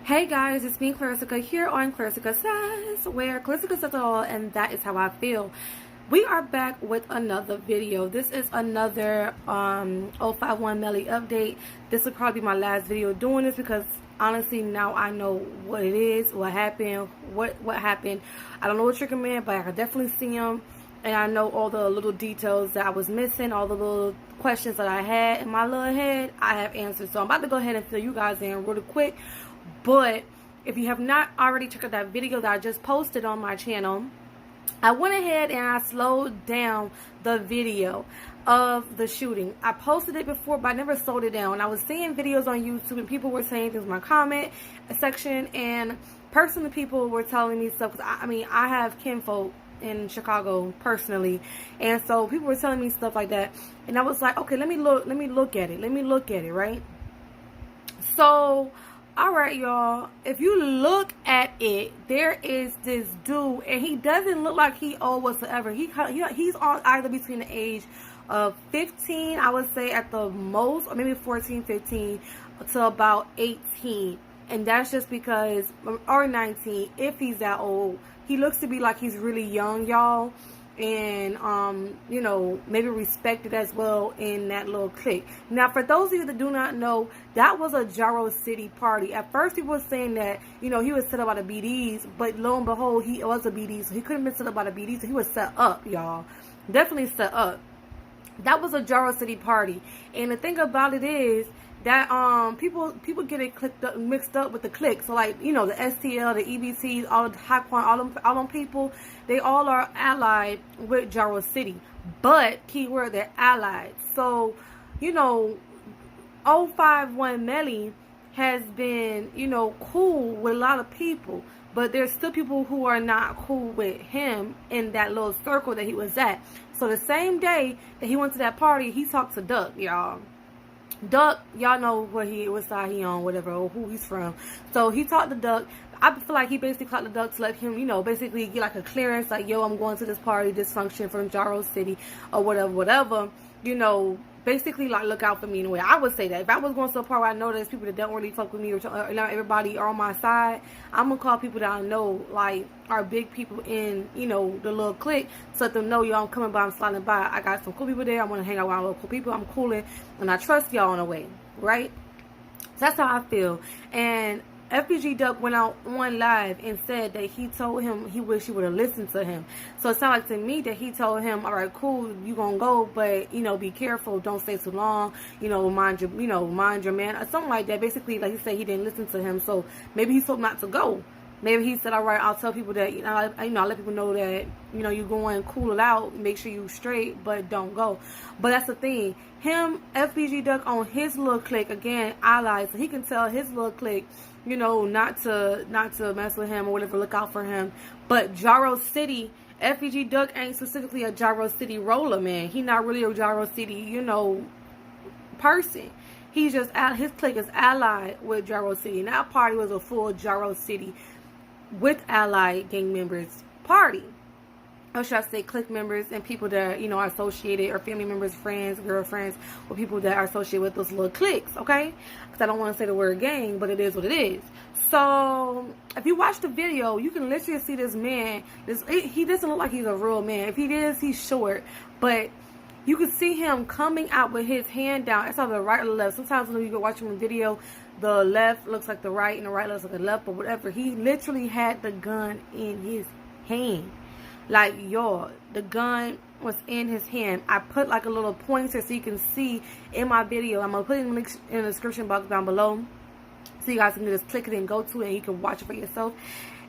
Hey guys, it's me, Clarissa, here on Clarissa Says, where Clarissa says it all, and that is how I feel. We are back with another video. This is another 051 Melly update. This will probably be my last video doing this because honestly now I know what it is, what happened, what happened. I don't know what triggered man, but I can definitely see him. And I know all the little details that I was missing, all the little questions that I had in my little head, I have answers. So I'm about to go ahead and fill you guys in really quick. But if you have not already checked out that video that I just posted on my channel, I went ahead and I slowed down the video of the shooting. I posted it before, but I never slowed it down. I was seeing videos on YouTube and people were saying things in my comment section, and personally people were telling me stuff. I mean, I have kinfolk in Chicago personally, and so people were telling me stuff like that, and I was like, okay, let me look at it, right? So alright, y'all, if you look at it, there is this dude, and he doesn't look like he old whatsoever. He's on either between the age of 15, I would say at the most, or maybe 14, 15, to about 18. And that's just because, or 19, if he's that old. He looks to be like he's really young, y'all. And you know, maybe respected as well in that little clique. Now, for those of you that do not know, that was a Gyro City party. At first people were saying that, you know, he was set up by the BDs, but lo and behold, he was a BD, so he couldn't have been set up by the BDs, so he was set up, y'all. Definitely set up. That was a Gyro City party. And the thing about it is that people get it mixed up with the clique. So like, you know, the STL, the EBTs, all the Taekwon, all them people, they all are allied with Gyro City. But keyword, they're allied. So, you know, 051 Melly has been, you know, cool with a lot of people, but there's still people who are not cool with him in that little circle that he was at. So the same day that he went to that party, he talked to Duck, y'all. Duck, y'all know what side he on, whatever, or who he's from. So he talked to Duck. I feel like he basically talked to Duck to let him, you know, basically get like a clearance, like, yo, I'm going to this party, this function from Gyro City, or whatever, you know, basically like look out for me in a way. I would say that if I was going to a party where I know there's people that don't really fuck with me, or not everybody are on my side, I'm gonna call people that I know like are big people in, you know, the little clique, so let them know, yo, I'm coming by, I'm sliding by, I got some cool people there, I want to hang out with little cool people, I'm cooling, and I trust y'all in a way, right? So that's how I feel. And FBG Duck went out on live and said that he told him he wished he would have listened to him. So it sounded like to me that he told him, all right, cool, you gonna go, but, you know, be careful, don't stay too long, you know, mind your man, or something like that. Basically, like he said, he didn't listen to him, so maybe he told not to go. Maybe he said, all right, I'll tell people that, I'll let people know that, you know, you going, cool it out, make sure you straight, but don't go. But that's the thing. Him, FBG Duck, on his little clique, again, allies, so he can tell his little clique, you know, not to mess with him or whatever, look out for him. But Gyro City, FBG Duck ain't specifically a Gyro City roller, man. He not really a Gyro City, you know, person. He's just, his clique is allied with Gyro City. And that party was a full Gyro City with allied gang members party. Or should I say clique members and people that, you know, are associated, or family members, friends, girlfriends, or people that are associated with those little cliques, okay? Because I don't want to say the word gang, but it is what it is. So, if you watch the video, you can literally see this man. He doesn't look like he's a real man. If he is, he's short. But you can see him coming out with his hand down. It's either the right or the left. Sometimes when you go watch him in video, the left looks like the right and the right looks like the left, or whatever. He literally had the gun in his hand. Like, y'all, the gun was in his hand. I put like a little pointer so you can see in my video. I'm going to put in the link in the description box down below, so you guys can just click it and go to it, and you can watch it for yourself.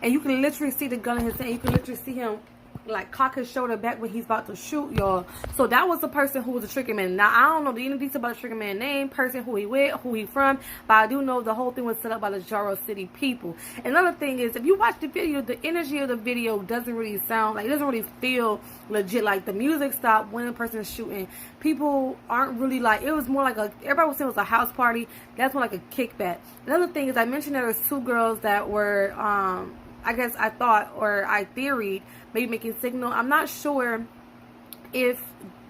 And you can literally see the gun in his hand. You can literally see him like cock his shoulder back when he's about to shoot, y'all. So that was the person who was a trigger man. Now, I don't know the details about the trigger man name, person, who he with, who he from, but I do know the whole thing was set up by the Gyro City people. Another thing is, if you watch the video, the energy of the video doesn't really sound like, it doesn't really feel legit. Like, the music stopped when the person is shooting. People aren't really like, it was more like everybody was saying it was a house party. That's more like a kickback. Another thing is, I mentioned there was two girls that were I guess I thought, or I theoried, maybe making signal. I'm not sure if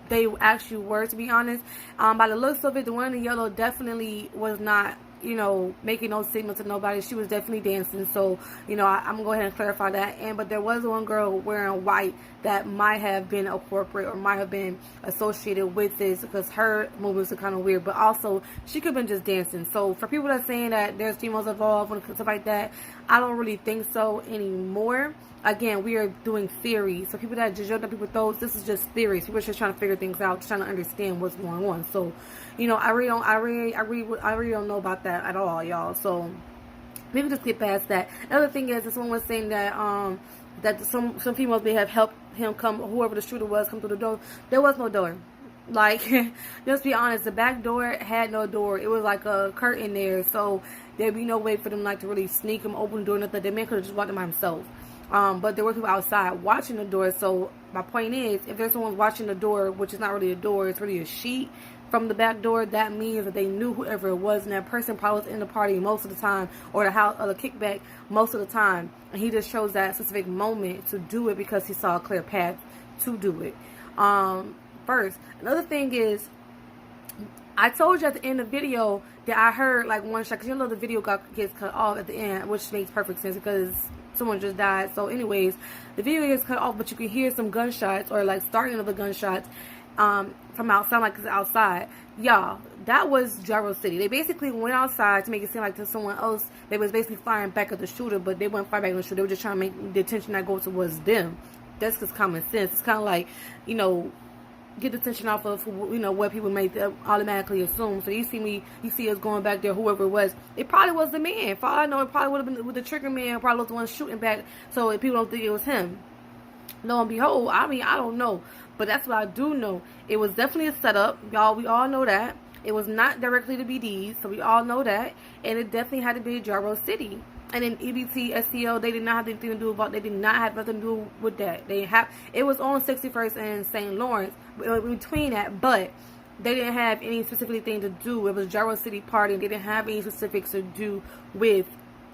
they actually were, to be honest. By the looks of it, the one in the yellow definitely was not you know, making no signal to nobody. She was definitely dancing. So, you know, I'm gonna go ahead and clarify that. But there was one girl wearing white that might have been a corporate or might have been associated with this, because her movements are kind of weird. But also, she could have been just dancing. So for people that's saying that there's females involved and stuff like that, I don't really think so anymore. Again, we are doing theories. So people that just judge people with those, this is just theories. People are just trying to figure things out, just trying to understand what's going on. So, you know, I really don't know about that at all, y'all. So maybe just get past that. Another thing is, this one was saying that that some females may have helped him come, whoever the shooter was, come through the door. There was no door. Like, let's be honest, the back door had no door. It was like a curtain there, so there'd be no way for them like to really sneak him, open the door, nothing. The man could have just walked in by himself. But there were people outside watching the door. So my point is, if there's someone watching the door, which is not really a door, it's really a sheet from the back door, that means that they knew whoever it was, and that person probably was in the party most of the time, or the house, or the kickback most of the time, and he just chose that specific moment to do it because he saw a clear path to do it. First, another thing is, I told you at the end of the video that I heard like one shot, because you know the video gets cut off at the end, which makes perfect sense because someone just died. So anyways, the video gets cut off, but you can hear some gunshots, or like starting of the gunshots from outside, like it's outside. Y'all, that was Gyro City. They basically went outside to make it seem like to someone else. They was basically firing back at the shooter, but they weren't firing back at the shooter. They were just trying to make the attention that go towards them. That's just common sense. It's kind of like, you know, get the attention off of, you know, what people may automatically assume. So you see us going back there, whoever it was. It probably was the man. For all I know, it probably would have been with the trigger man, probably was the one shooting back, so if people don't think it was him. Lo and behold, I mean, I don't know. But that's what I do know. It was definitely a setup. Y'all, we all know that. It was not directly to BD's, so we all know that. And it definitely had to be Gyro City. And then EBT, STL, they did not have anything to do about. They did not have nothing to do with that. It was on 61st and St. Lawrence, between that, but they didn't have any specific thing to do. It was Gyro City party. They didn't have any specifics to do with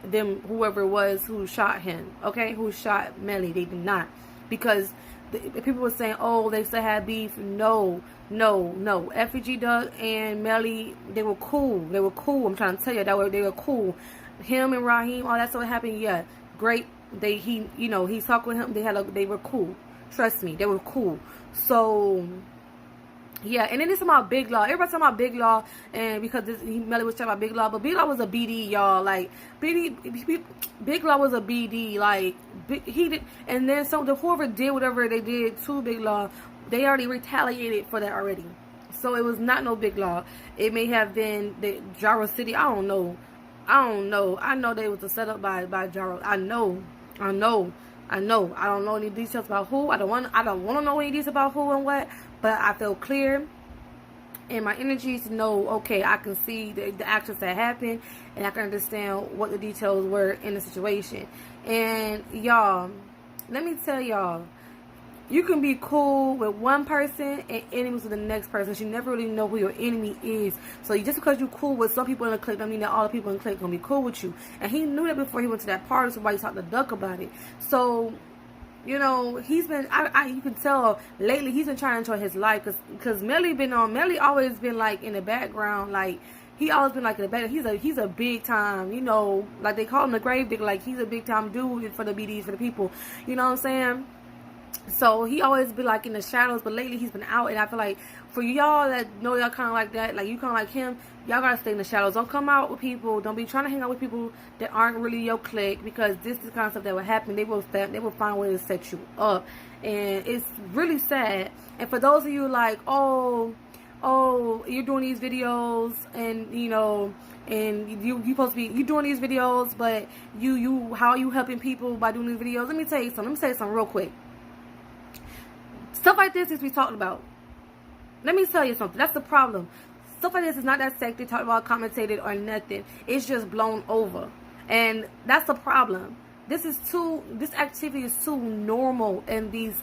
them, whoever it was who shot him. Okay, who shot Melly? They did not, because the people were saying, oh, they still had beef. No. FEG Doug and Melly, they were cool. They were cool. I'm trying to tell you that they were cool. Him and Raheem, all that stuff happened. Yeah, great. He talked with him. They were cool. Trust me, they were cool. So yeah, and then it's about Big Law. Everybody talking about Big Law, and because Melly was talking about Big Law, but Big Law was a BD, y'all. Like Big Law was a BD. Like he did, and then whoever did whatever they did to Big Law, they already retaliated for that already. So it was not no Big Law. It may have been the Gyro City. I don't know. I know they was a setup by Gyro. I know. I don't know any details about who. I don't want to know any details about who and what. But I feel clear in my energies to know, okay, I can see the actions that happened, and I can understand what the details were in the situation. And y'all, let me tell y'all, you can be cool with one person and enemies with the next person. You never really know who your enemy is. So just because you're cool with some people in the clique, don't mean that all the people in the clique gonna be cool with you. And he knew that before he went to that party, so why he talked to Duck about it. So, you know, he's been, you can tell lately he's been trying to enjoy his life, because Melly always been like in the background, like he always been like in the background. He's a big time, you know, like they call him the grave digger, like he's a big time dude for the BDs, for the people, you know what I'm saying? So he always been like in the shadows, but lately he's been out, and I feel like for y'all that know y'all kind of like that, like you kind of like him, y'all gotta stay in the shadows. Don't come out with people. Don't be trying to hang out with people that aren't really your clique, because this is the kind of stuff that will happen. They will find a way to set you up, and it's really sad. And for those of you like, oh, you're doing these videos, and you know, and you supposed to be, you doing these videos, but how are you helping people by doing these videos? Let me tell you something real quick. Stuff like this is we talking about. Let me tell you something. That's the problem. Stuff like this is not that sexy, talked about, commentated, or nothing. It's just blown over. And that's the problem. This activity is too normal in these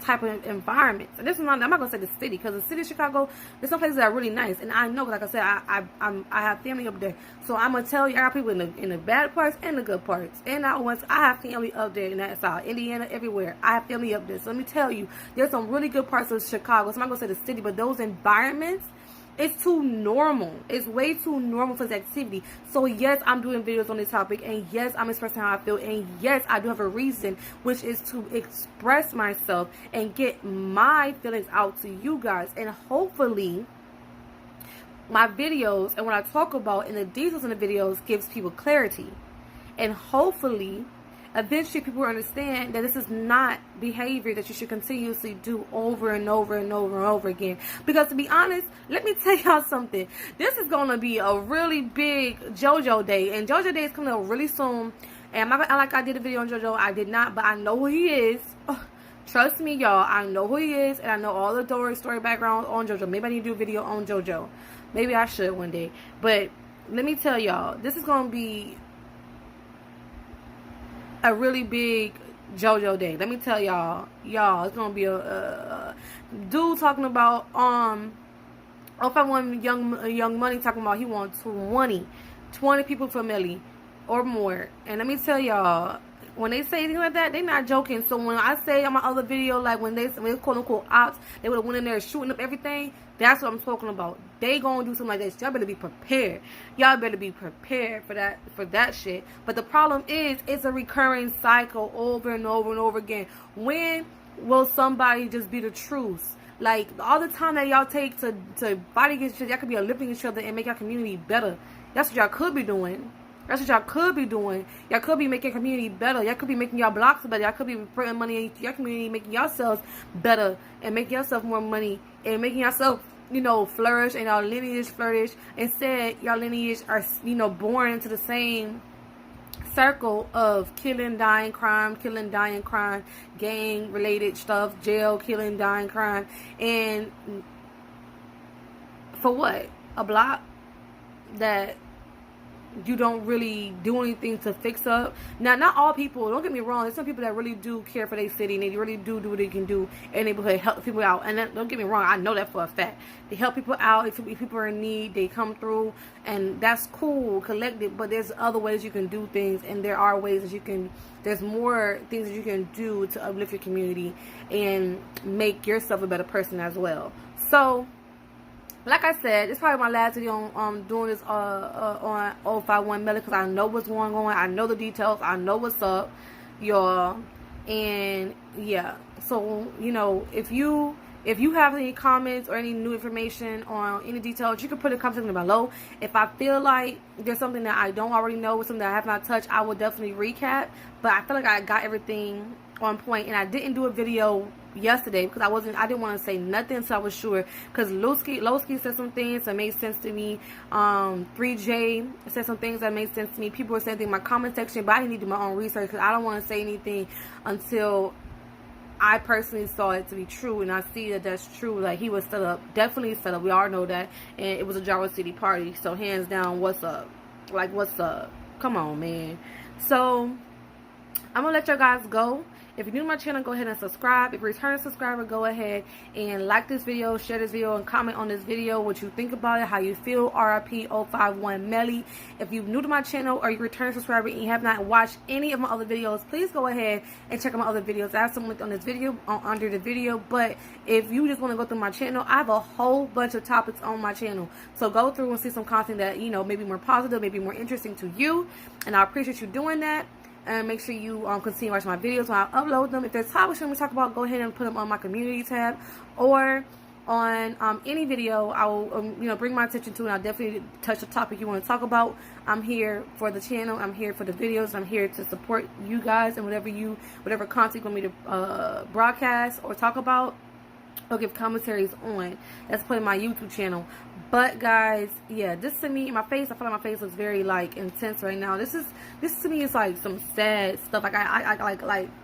type of environments. And this is not, I'm not gonna say the city, because the city of Chicago, there's some places that are really nice, and I know, like I said, I have family up there, so I'm gonna tell you, I got people in the bad parts and the good parts, and I have family up there in that side, Indiana, everywhere. I have family up there, so let me tell you, there's some really good parts of Chicago. So I'm not gonna say the city, but those environments It's too normal. It's way too normal for this activity. So yes, I'm doing videos on this topic, and yes, I'm expressing how I feel, and yes, I do have a reason, which is to express myself and get my feelings out to you guys. And hopefully my videos and what I talk about in the details in the videos gives people clarity. And hopefully eventually people will understand that this is not behavior that you should continuously do over and over and over and over again. Because to be honest, let me tell y'all something. This is going to be a really big JoJo day. And JoJo day is coming up really soon. And I'm not gonna act like I did a video on JoJo. I did not, but I know who he is. Trust me, y'all. I know who he is. And I know all the story background on JoJo. Maybe I need to do a video on JoJo. Maybe I should one day. But let me tell y'all, this is going to be a really big JoJo day. Let me tell y'all, it's gonna be a dude talking about if I want young money talking about he wants 20 people for Melly or more. And let me tell y'all, when they say anything like that, they're not joking. So when I say on my other video, like when they quote unquote ops, they would have went in there shooting up everything. That's what I'm talking about. They gonna do something like this. Y'all better be prepared. Y'all better be prepared for that shit. But the problem is, it's a recurring cycle over and over and over again. When will somebody just be the truth? Like all the time that y'all take to fight against each other, y'all could be uplifting each other and make your community better. That's what y'all could be doing. That's what y'all could be doing. Y'all could be making community better. Y'all could be making y'all blocks better. Y'all could be putting money in your community, making yourselves better and making yourself more money and making yourself, you know, flourish and y'all lineage flourish. Instead, y'all lineage are, you know, born into the same circle of killing, dying, crime, gang related stuff, jail, killing, dying, crime. And for what? A block that you don't really do anything to fix up. Now, not all people, don't get me wrong, there's some people that really do care for their city and they really do what they can do in the neighborhood, help people out. And don't get me wrong, I know that for a fact. They help people out. If people are in need, they come through, and that's cool, collected. But there's other ways you can do things, and there are ways that you can, there's more things that you can do to uplift your community and make yourself a better person as well. So like I said, it's probably my last video on doing this on 051 Melly, because I know what's going on. I know the details. I know what's up, y'all. And yeah, so you know, if you have any comments or any new information on any details, you can put a comment section below. If I feel like there's something that I don't already know, something that I have not touched, I will definitely recap. But I feel like I got everything on point, and I didn't do a video yesterday because I didn't want to say nothing until I was sure, because Lowski said some things that made sense to me. 3J said some things that made sense to me. People were saying things in my comment section, but I didn't need to do my own research because I don't want to say anything until I personally saw it to be true, and I see that that's true. Like, he was set up, definitely set up. We all know that, and it was a Java City party. So hands down, what's up? Like, what's up? Come on, man. So I'm gonna let y'all guys go. If you're new to my channel, go ahead and subscribe. If you're a returning subscriber, go ahead and like this video, share this video, and comment on this video what you think about it, how you feel. RIP 051 Melly. If you're new to my channel or you're a returning subscriber and you have not watched any of my other videos, please go ahead and check out my other videos. I have some link on this video, under the video. But if you just want to go through my channel, I have a whole bunch of topics on my channel. So go through and see some content that, you know, maybe more positive, maybe more interesting to you. And I appreciate you doing that. And make sure you continue watching my videos when I upload them. If there's topics you want me to talk about, go ahead and put them on my community tab, or on any video I will you know, bring my attention to, and I'll definitely touch the topic you want to talk about. I'm here for the channel, I'm here for the videos, I'm here to support you guys and whatever content you want me to broadcast or talk about or give commentaries on. That's put in my YouTube channel. But guys, yeah, this to me, my face, I feel like my face looks very like intense right now. This to me is like some sad stuff. Like I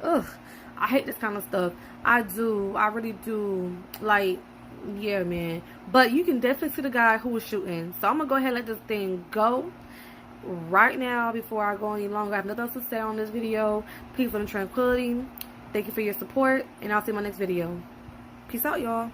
ugh, I hate this kind of stuff. I really do. Like, yeah, man. But you can definitely see the guy who was shooting. So I'm gonna go ahead and let this thing go right now before I go any longer. I have nothing else to say on this video. Peace and tranquility. Thank you for your support, and I'll see you in my next video. Peace out, y'all.